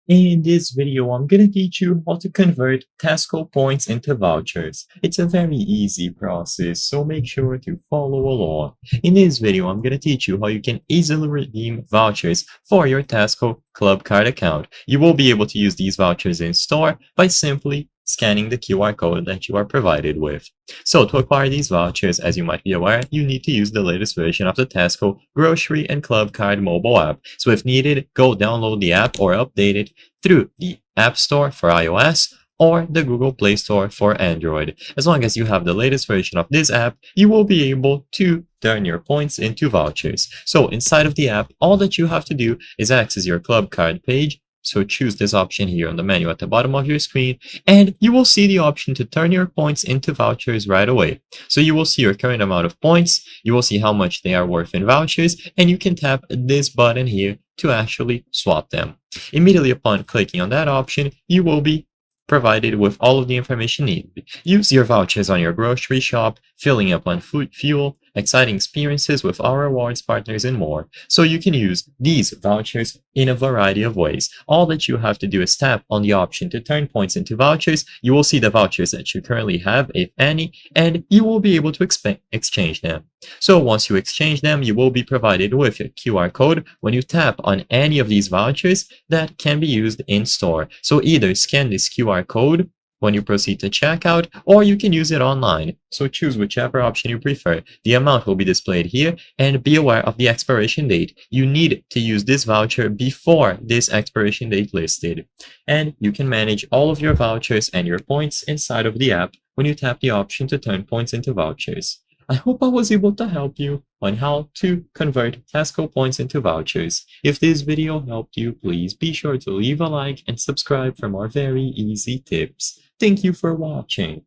In this video, I'm gonna teach you how to convert Tesco points into vouchers. It's a very easy process, so make sure to follow along. In this video, I'm gonna teach you how you can easily redeem vouchers for your Tesco Club Card account. You will be able to use these vouchers in store by simply scanning the QR code that you are provided with. So to acquire these vouchers, as you might be aware, you need to use the latest version of the Tesco Grocery and Club Card mobile app. So if needed, go download the app or update it through the App Store for iOS or the Google Play Store for Android. As long as you have the latest version of this app, you will be able to turn your points into vouchers. So inside of the app, all that you have to do is access your club card page. So choose this option here on the menu at the bottom of your screen, and you will see the option to turn your points into vouchers right away. So you will see your current amount of points, you will see how much they are worth in vouchers, and you can tap this button here to actually swap them. Immediately upon clicking on that option, you will be provided with all of the information needed. Use your vouchers on your grocery shop, filling up on food, fuel, exciting experiences with our rewards partners, and more. So you can use these vouchers in a variety of ways. All that you have to do is tap on the option to turn points into vouchers. You will see the vouchers that you currently have, if any, and you will be able to exchange them. So once you exchange them, you will be provided with a QR code when you tap on any of these vouchers that can be used in store. So either scan this QR code when you proceed to checkout, or you can use it online. So choose whichever option you prefer. The amount will be displayed here, and be aware of the expiration date. You need to use this voucher before this expiration date listed. And you can manage all of your vouchers and your points inside of the app when you tap the option to turn points into vouchers. I hope I was able to help you on how to convert Tesco points into vouchers. If this video helped you, please be sure to leave a like and subscribe for more very easy tips. Thank you for watching.